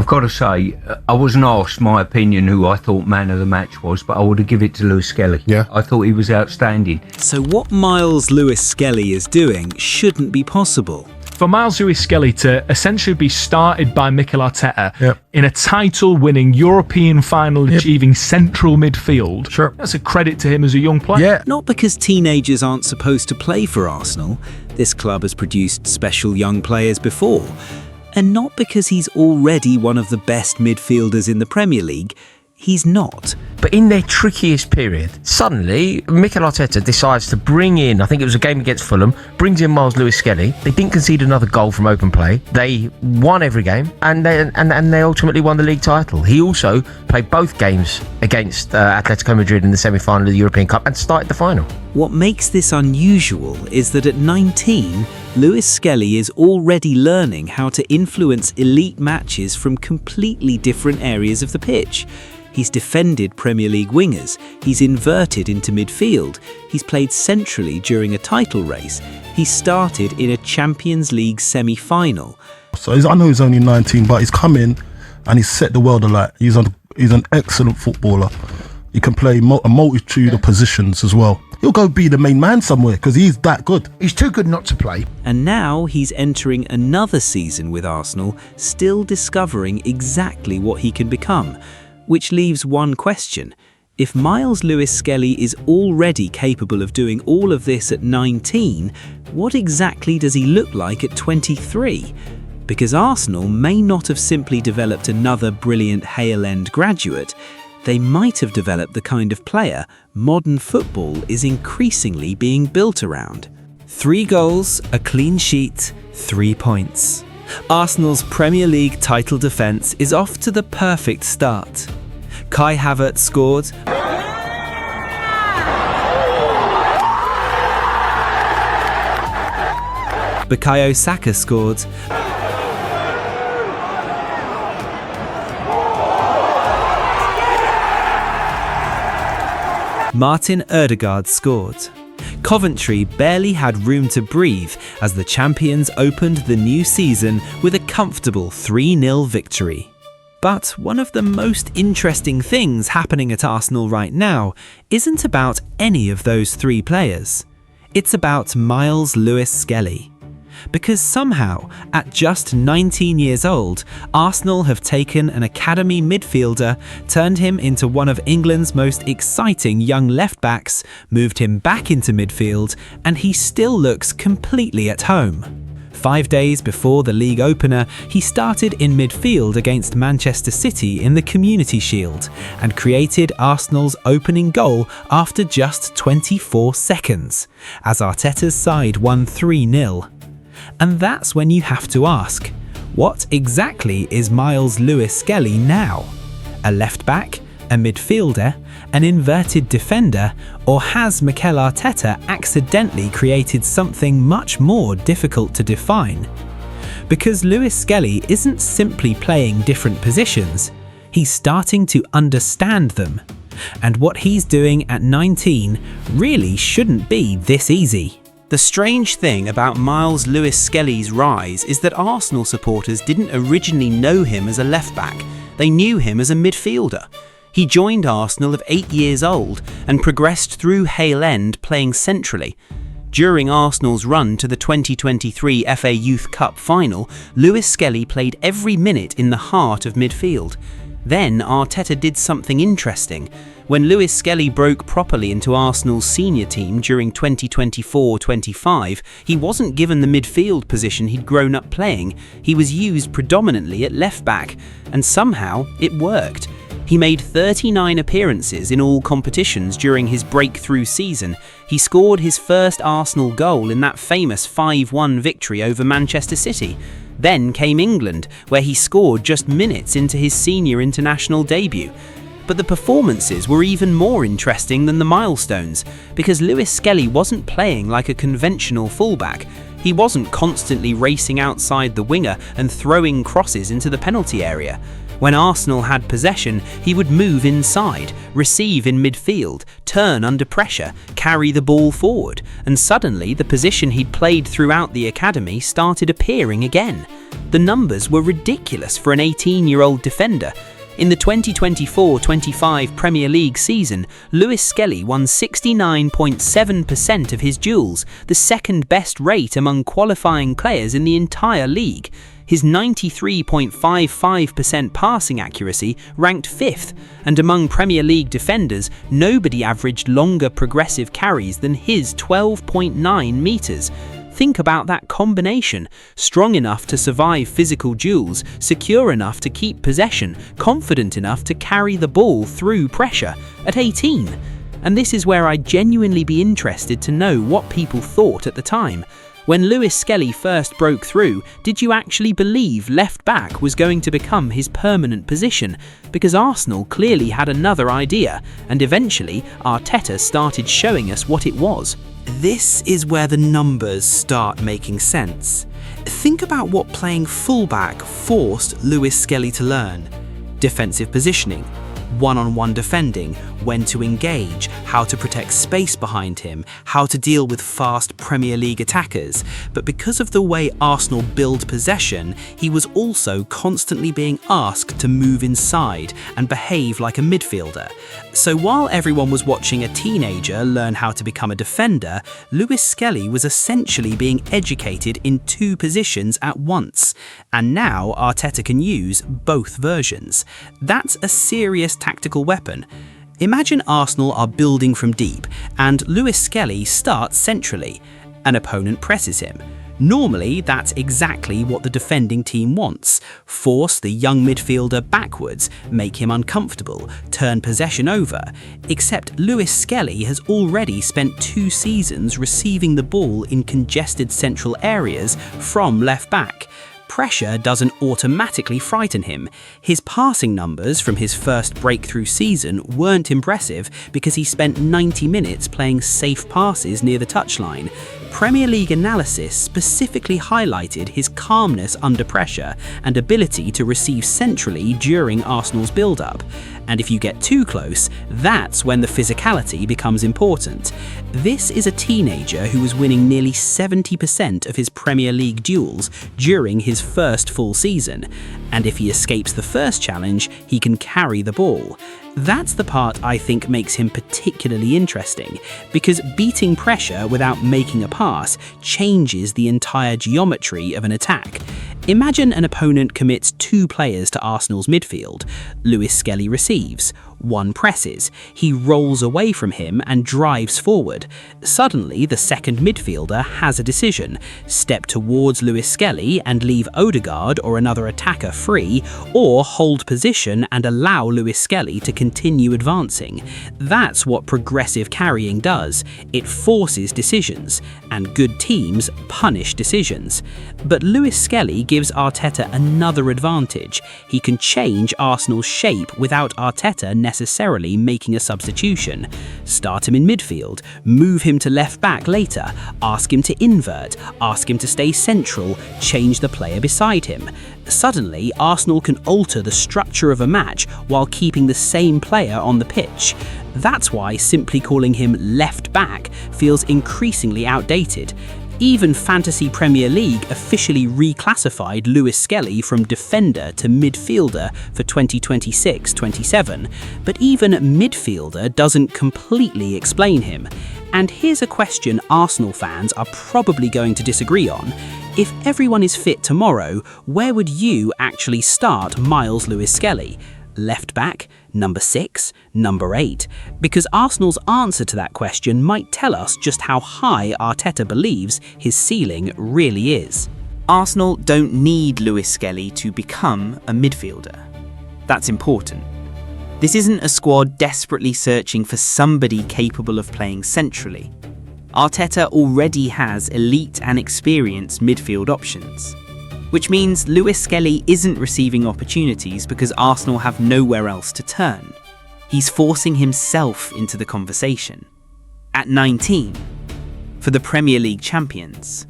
got to say, I wasn't asked my opinion who I thought man of the match was, but I would have given it to Lewis-Skelly. Yeah. I thought he was outstanding. So what Myles Lewis-Skelly is doing shouldn't be possible. For Myles Lewis-Skelly to essentially be started by Mikel Arteta Yep. in a title-winning European final achieving central midfield, Sure. that's a credit to him as a young player. Yeah. Not because teenagers aren't supposed to play for Arsenal. This club has produced special young players before. And not because he's already one of the best midfielders in the Premier League. He's not. But in their trickiest period, suddenly Mikel Arteta decides to bring in, I think it was a game against Fulham, brings in Myles Lewis-Skelly. They didn't concede another goal from open play. They won every game, and they ultimately won the league title. He also played both games against Atletico Madrid in the semi-final of the European Cup and started the final. What makes this unusual is that at 19, Lewis-Skelly is already learning how to influence elite matches from completely different areas of the pitch. He's defended Premier League wingers, he's inverted into midfield, he's played centrally during a title race, he started in a Champions League semi-final. So I know he's only 19, but he's come in and he's set the world alight. He's an excellent footballer. He can play a multitude of positions as well. He'll go be the main man somewhere because he's that good. He's too good not to play. And now he's entering another season with Arsenal, still discovering exactly what he can become. Which leaves one question. If Myles Lewis-Skelly is already capable of doing all of this at 19, what exactly does he look like at 23? Because Arsenal may not have simply developed another brilliant Hale End graduate, they might have developed the kind of player modern football is increasingly being built around. 3 goals, a clean sheet, 3 points. Arsenal's Premier League title defence is off to the perfect start. Kai Havertz scored. Bukayo Saka scored. Martin Ødegaard scored. Coventry barely had room to breathe as the champions opened the new season with a comfortable 3-0 victory. But one of the most interesting things happening at Arsenal right now isn't about any of those 3 players. It's about Myles Lewis-Skelly. Because somehow, at just 19 years old, Arsenal have taken an academy midfielder, turned him into one of England's most exciting young left-backs, moved him back into midfield, and he still looks completely at home. 5 days before the league opener, he started in midfield against Manchester City in the Community Shield and created Arsenal's opening goal after just 24 seconds, as Arteta's side won 3-0. And that's when you have to ask, what exactly is Myles Lewis-Skelly now? A left-back? A midfielder? An inverted defender? Or has Mikel Arteta accidentally created something much more difficult to define? Because Lewis-Skelly isn't simply playing different positions, he's starting to understand them. And what he's doing at 19 really shouldn't be this easy. The strange thing about Myles Lewis-Skelly's rise is that Arsenal supporters didn't originally know him as a left-back, they knew him as a midfielder. He joined Arsenal at 8 years old and progressed through Hale End playing centrally. During Arsenal's run to the 2023 FA Youth Cup final, Lewis-Skelly played every minute in the heart of midfield. Then Arteta did something interesting. When Lewis-Skelly broke properly into Arsenal's senior team during 2024-25, he wasn't given the midfield position he'd grown up playing. He was used predominantly at left-back, and somehow it worked. He made 39 appearances in all competitions during his breakthrough season. He scored his first Arsenal goal in that famous 5-1 victory over Manchester City. Then came England, where he scored just minutes into his senior international debut. But the performances were even more interesting than the milestones, because Lewis-Skelly wasn't playing like a conventional fullback. He wasn't constantly racing outside the winger and throwing crosses into the penalty area. When Arsenal had possession, he would move inside, receive in midfield, turn under pressure, carry the ball forward, and suddenly the position he'd played throughout the academy started appearing again. The numbers were ridiculous for an 18-year-old defender. In the 2024-25 Premier League season, Lewis-Skelly won 69.7% of his duels, the second best rate among qualifying players in the entire league. His 93.55% passing accuracy ranked 5th, and among Premier League defenders, nobody averaged longer progressive carries than his 12.9 metres. Think about that combination: strong enough to survive physical duels, secure enough to keep possession, confident enough to carry the ball through pressure at 18. And this is where I'd genuinely be interested to know what people thought at the time. When Lewis-Skelly first broke through, did you actually believe left back was going to become his permanent position? Because Arsenal clearly had another idea, and eventually Arteta started showing us what it was. This is where the numbers start making sense. Think about what playing fullback forced Lewis-Skelly to learn. Defensive positioning, one-on-one defending, when to engage, how to protect space behind him, how to deal with fast Premier League attackers. But because of the way Arsenal build possession, he was also constantly being asked to move inside and behave like a midfielder. So while everyone was watching a teenager learn how to become a defender, Lewis-Skelly was essentially being educated in two positions at once. And now Arteta can use both versions. That's a serious tactical weapon. Imagine Arsenal are building from deep, and Lewis-Skelly starts centrally. An opponent presses him. Normally, that's exactly what the defending team wants. Force the young midfielder backwards, make him uncomfortable, turn possession over. Except Lewis-Skelly has already spent 2 seasons receiving the ball in congested central areas from left back. Pressure doesn't automatically frighten him. His passing numbers from his first breakthrough season weren't impressive because he spent 90 minutes playing safe passes near the touchline. Premier League analysis specifically highlighted his calmness under pressure and ability to receive centrally during Arsenal's build-up. And if you get too close, that's when the physicality becomes important. This is a teenager who was winning nearly 70% of his Premier League duels during his first full season. And if he escapes the first challenge, he can carry the ball. That's the part I think makes him particularly interesting, because beating pressure without making a pass changes the entire geometry of an attack. Imagine an opponent commits 2 players to Arsenal's midfield. Lewis-Skelly receives. One presses. He rolls away from him and drives forward. Suddenly, the second midfielder has a decision: step towards Lewis-Skelly and leave Odegaard or another attacker free, or hold position and allow Lewis-Skelly to continue advancing. That's what progressive carrying does. It forces decisions, and good teams punish decisions. But Lewis-Skelly gives Arteta another advantage. He can change Arsenal's shape without Arteta necessarily making a substitution. Start him in midfield, move him to left back later, ask him to invert, ask him to stay central, change the player beside him. Suddenly, Arsenal can alter the structure of a match while keeping the same player on the pitch. That's why simply calling him left back feels increasingly outdated. Even Fantasy Premier League officially reclassified Lewis-Skelly from defender to midfielder for 2026-27, but even midfielder doesn't completely explain him. And here's a question Arsenal fans are probably going to disagree on. If everyone is fit tomorrow, where would you actually start Myles Lewis-Skelly? Left back, number 6, number 8? Because Arsenal's answer to that question might tell us just how high Arteta believes his ceiling really is. Arsenal don't need Lewis-Skelly to become a midfielder. That's important. This isn't a squad desperately searching for somebody capable of playing centrally. Arteta already has elite and experienced midfield options. Which means Lewis-Skelly isn't receiving opportunities because Arsenal have nowhere else to turn. He's forcing himself into the conversation. At 19, for the Premier League champions,